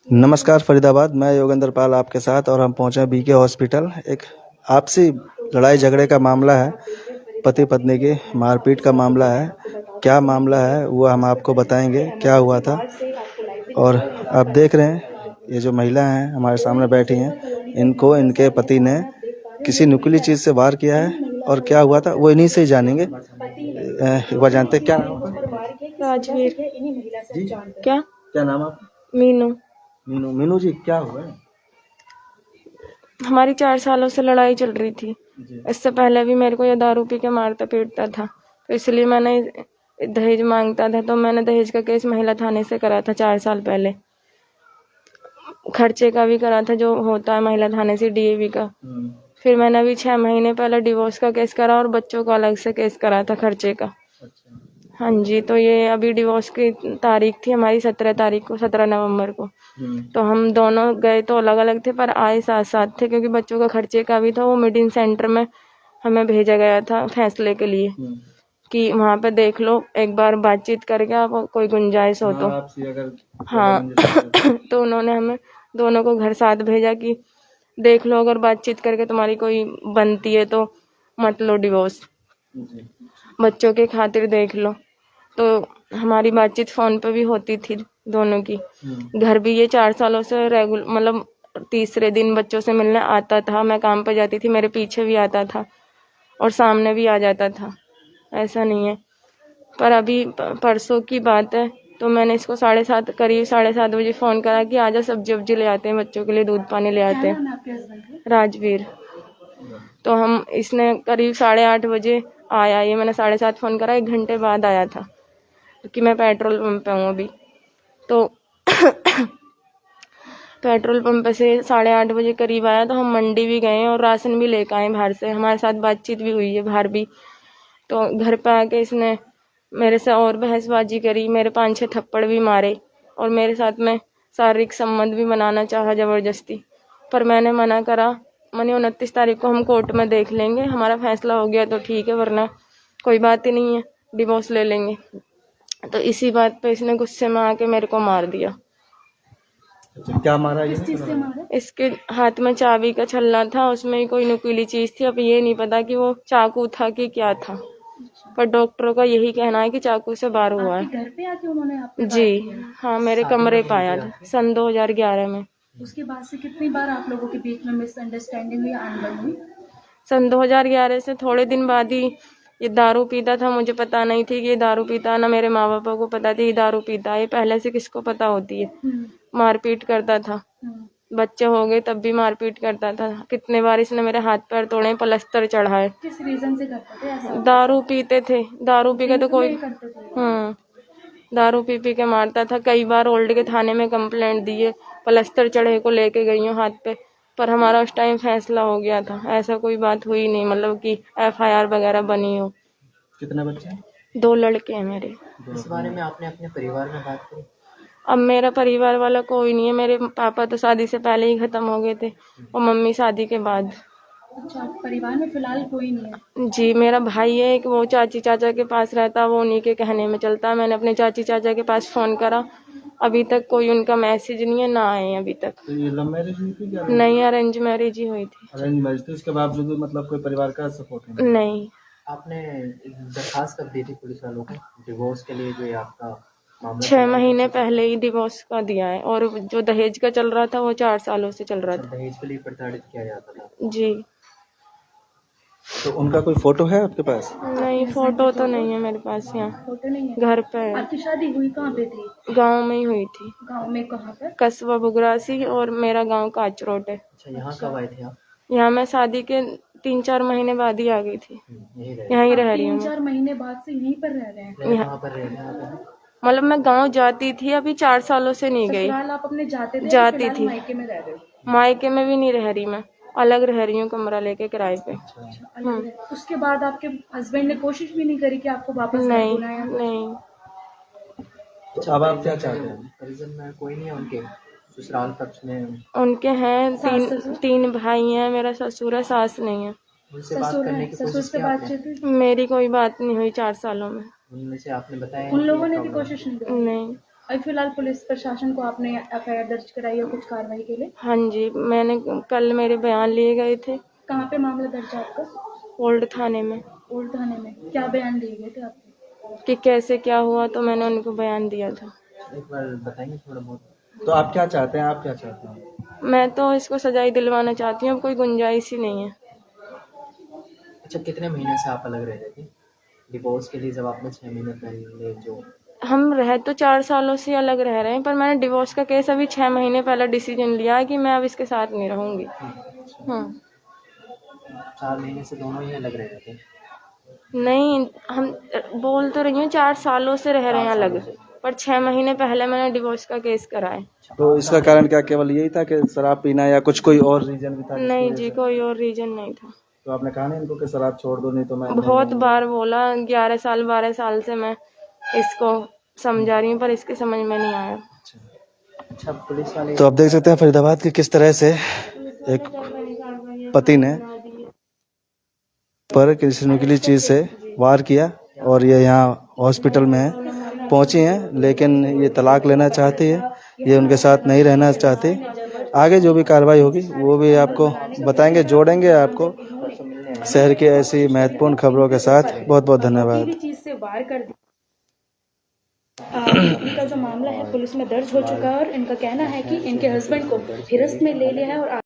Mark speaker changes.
Speaker 1: नमस्कार फरीदाबाद, मैं योगेंद्र पाल आपके साथ और हम पहुंचे हैं बीके हॉस्पिटल। एक आपसी लड़ाई झगड़े का मामला है, पति पत्नी की मारपीट का मामला है। क्या मामला है वो हम आपको बताएंगे, क्या हुआ था। और आप देख रहे हैं ये जो महिला हैं हमारे सामने बैठी हैं, इनको इनके पति ने किसी नुकीली चीज़ से वार किया है और क्या हुआ था वो इन्हीं से ही जानेंगे। एक बार जानते हैं क्या नाम आपका?
Speaker 2: राजवीर।
Speaker 1: जी,
Speaker 2: क्या
Speaker 1: नाम आपका?
Speaker 2: मीनू।
Speaker 1: मीनू जी, क्या हुआ है?
Speaker 2: हमारी 4 सालों से लड़ाई चल रही थी। इससे पहले भी मेरे को ये दारू पी के मारता पीटता था, तो इसलिए मैंने दहेज मांगता था, तो मैंने दहेज का केस महिला थाने से करा था 4 साल पहले। खर्चे का भी करा था, जो होता है महिला थाने से, डीएवी का। फिर मैंने अभी 6 महीने पहले डिवोर्स का केस करा और बच्चों का अलग से केस करा था खर्चे का। हाँ जी, तो ये अभी डिवोर्स की तारीख थी हमारी 17 तारीख को, 17 नवंबर को। तो हम दोनों गए तो अलग अलग थे पर आए साथ साथ थे, क्योंकि बच्चों का खर्चे का भी था। वो मिडिल सेंटर में हमें भेजा गया था फैसले के लिए कि वहाँ पे देख लो, एक बार बातचीत करके आप कोई गुंजाइश हो तो। हाँ तो उन्होंने हमें दोनों को घर साथ भेजा कि देख लो, अगर बातचीत करके तुम्हारी कोई बनती है तो मत लो डिवोर्स, बच्चों के खातिर देख लो। तो हमारी बातचीत फ़ोन पे भी होती थी दोनों की। घर भी ये 4 सालों से रेगुलर, मतलब तीसरे दिन बच्चों से मिलने आता था। मैं काम पे जाती थी, मेरे पीछे भी आता था और सामने भी आ जाता था, ऐसा नहीं है। पर अभी परसों की बात है, तो मैंने इसको करीब 7:30 बजे फ़ोन करा कि आजा सब्जी वब्जी ले आते हैं, बच्चों के लिए दूध पानी ले आते हैं। राजवीर। तो हम इसने करीब 8:30 बजे आया। ये मैंने 7:30 फ़ोन करा, 1 घंटे बाद आया था, क्योंकि मैं पेट्रोल पंप पे हूँ अभी। तो पेट्रोल पंप से 8:30 बजे करीब आया, तो हम मंडी भी गए और राशन भी लेकर आए बाहर से। हमारे साथ बातचीत भी हुई है बाहर भी। तो घर पे आके इसने मेरे से और बहसबाजी करी, मेरे 5-6 थप्पड़ भी मारे और मेरे साथ में शारीरिक संबंध भी बनाना चाहा ज़बरदस्ती। पर मैंने मना करा। मैंने 29 तारीख को हम कोर्ट में देख लेंगे, हमारा फैसला हो गया तो ठीक है, वरना कोई बात ही नहीं है, डिवोर्स ले लेंगे। तो इसी बात पे इसने गुस्से में आके मेरे को मार दिया।
Speaker 1: क्या मारा ये?
Speaker 2: इसके हाथ में चाबी का छल्ला था, उसमें कोई नुकीली चीज थी। अब ये नहीं पता कि वो चाकू था कि क्या था, पर डॉक्टरों का यही कहना है कि चाकू से वार हुआ है।
Speaker 3: घर पे आके उन्होंने आपको
Speaker 2: जी हाँ, मेरे कमरे पे आया था सन 2011 में।
Speaker 3: उसके बाद से कितनी बार आप लोगों के बीच में मिसअंडरस्टैंडिंग हुई, अनबन हुई?
Speaker 2: सन 2011 से थोड़े दिन बाद ही ये दारू पीता था। मुझे पता नहीं थी कि ये दारू पीता, ना मेरे माँ बापा को पता थी ये दारू पीता। ये पहले से किसको पता होती है। मारपीट करता था, बच्चे हो गए तब भी मारपीट करता था। कितने बार इसने मेरे हाथ पैर तोड़े, पलस्तर चढ़ाए।
Speaker 3: किस रीजन से करते थे ऐसा?
Speaker 2: दारू पीते थे, दारू पी के तो कोई दारू पी के मारता था। कई बार ओल्ड के थाने में कंप्लेंट दी है, पलस्तर चढ़े को लेके गई हूँ हाथ पे, पर हमारा उस टाइम फैसला हो गया था। ऐसा कोई बात हुई नहीं, मतलब कि एफआईआर वगैरह बनी हो।
Speaker 1: कितने बच्चे?
Speaker 2: 2 लड़के हैं मेरे।
Speaker 4: इस बारे में आपने अपने परिवार में बात करी?
Speaker 2: अब मेरा परिवार वाला कोई नहीं है। मेरे पापा तो शादी से पहले ही खत्म हो गए थे और मम्मी शादी के बाद।
Speaker 3: अच्छा, परिवार में फिलहाल कोई नहीं है?
Speaker 2: जी, मेरा भाई है एक, वो चाची चाचा के पास रहता, वो उन्हीं के कहने में चलता है। मैंने अपने चाची चाचा के पास फ़ोन करा, अभी तक कोई उनका मैसेज नहीं है, ना आए अभी तक।
Speaker 1: तो ये लव मैरिज हुई थी क्या?
Speaker 2: नहीं, अरेंज मैरिज ही हुई थी।
Speaker 1: अरेंज मैरिज थी, उसके बावजूद भी मतलब कोई परिवार का सपोर्ट नहीं?
Speaker 2: नहीं।
Speaker 4: आपने दरखास्त कब दी थी पुलिस वालों को डिवोर्स के लिए, जो ये आपका मामला
Speaker 2: 6 महीने पहले ही डिवोर्स का दिया है, और जो दहेज का चल रहा था वो 4 सालों से चल रहा था।
Speaker 4: दहेज के लिए प्रताड़ित किया जाता था?
Speaker 2: जी।
Speaker 1: तो उनका कोई फोटो है आपके पास?
Speaker 2: नहीं, फोटो तो नहीं है मेरे पास। यहाँ
Speaker 3: फोटो नहीं है?
Speaker 2: घर पे है।
Speaker 3: आपकी शादी हुई कहाँ पे थी?
Speaker 2: गांव में ही हुई थी।
Speaker 3: गांव में कहाँ पर?
Speaker 2: कस्बा बुगरासी, और मेरा गांव काचरोट है।
Speaker 4: अच्छा, यहाँ कब आए थे आप?
Speaker 2: यहाँ मैं शादी के 3-4 महीने बाद ही आ गई थी।
Speaker 4: यही
Speaker 2: यहाँ ही रह रही हूँ।
Speaker 3: 3-4 महीने बाद से यहीं पर रह रहे हैं?
Speaker 4: कहाँ पर रह रहे हैं आप?
Speaker 2: मतलब मैं गांव जाती थी, अभी 4 सालों से नहीं गई।
Speaker 3: ससुराल आप अपने जाते थे?
Speaker 2: जाती थी।
Speaker 3: मायके में रह रहे हो?
Speaker 2: मायके में भी नहीं रह रही, मैं अलग रह रही हूँ, कमरा लेके किराए पे।
Speaker 3: उसके बाद आपके हस्बैंड ने कोशिश भी नहीं करी कि आपको वापस घर
Speaker 2: नहीं
Speaker 3: बुलाया?
Speaker 2: नहीं।
Speaker 1: अच्छा, अब आप क्या चाहते हैं?
Speaker 4: परिजन में कोई नहीं है उनके ससुराल पक्ष में?
Speaker 2: उनके हैं 3 भाई हैं, मेरा ससुर है, सास नहीं है।
Speaker 4: उनसे बात करने की कोशिश की आपने?
Speaker 2: मेरी कोई बात नहीं हुई 4 सालों में।
Speaker 4: उनमें से आपने बताया
Speaker 3: उन लोगों ने भी कोशिश नहीं की?
Speaker 2: नहीं।
Speaker 3: अभी फिलहाल पुलिस प्रशासन को आपने एफआईआर दर्ज कराई है कुछ कार्रवाई के लिए?
Speaker 2: हाँ जी, मैंने कल मेरे बयान लिए गए थे
Speaker 3: कहाँ पे मामला दर्ज है आपका?
Speaker 2: ओल्ड थाने में
Speaker 3: ओल्ड थाने में। क्या बयान दिए गए थे आपके?
Speaker 2: कि कैसे क्या हुआ, तो मैंने उनको बयान दिया था।
Speaker 4: एक बार बताएंगे थोड़ा बहुत।
Speaker 1: तो आप क्या चाहते हैं, आप क्या चाहते हैं?
Speaker 2: मैं तो इसको सजाई दिलवाना चाहती हूँ, अब कोई गुंजाइश ही नहीं है।
Speaker 4: अच्छा, कितने महीने से आप अलग रह रहे थे डिवोर्स के लिए, जब आपने 6 महीने पहले जो
Speaker 2: हम रह तो 4 सालों से अलग रह रहे हैं, पर मैंने डिवोर्स का केस अभी 6 महीने पहले डिसीजन लिया है कि मैं अब इसके साथ नहीं रहूंगी।
Speaker 4: 4 महीने से दोनों ही अलग रह रहे थे?
Speaker 2: नहीं, हम बोल तो रही हूँ 4 सालों से रह रहे हैं
Speaker 4: 4 सालों
Speaker 2: अलग,
Speaker 4: से।
Speaker 2: पर 6 महीने पहले मैंने डिवोर्स का केस कराया।
Speaker 1: तो इसका कारण क्या केवल यही था कि शराब पीना, या कुछ कोई और रीजन भी था जिसकी
Speaker 2: नहीं
Speaker 1: वजह
Speaker 2: जी,
Speaker 1: से?
Speaker 2: कोई और रीजन नहीं था।
Speaker 1: तो आपने कहा नहीं इनको कि शराब छोड़ दो, नहीं तो मैं
Speaker 2: बहुत बार बोला, 11 साल 12 साल से मैं इसको समझा रही हूँ, पर इसके समझ में नहीं आया।
Speaker 4: अच्छा, पुलिस वाले
Speaker 1: तो आप देख सकते हैं फरीदाबाद की किस तरह से एक पति ने पर किसी नुकीली चीज से वार किया, और ये यहाँ हॉस्पिटल में पहुंची हैं, लेकिन ये तलाक लेना चाहती है, ये उनके साथ नहीं रहना चाहती। आगे जो भी कार्रवाई होगी वो भी आपको बताएंगे, जोड़ेंगे आपको शहर की ऐसी महत्वपूर्ण खबरों के साथ। बहुत बहुत धन्यवाद।
Speaker 3: किसी चीज से वार कर दिया। इनका जो मामला है पुलिस में दर्ज हो चुका है और इनका कहना है कि इनके हस्बैंड को हिरासत में ले लिया है और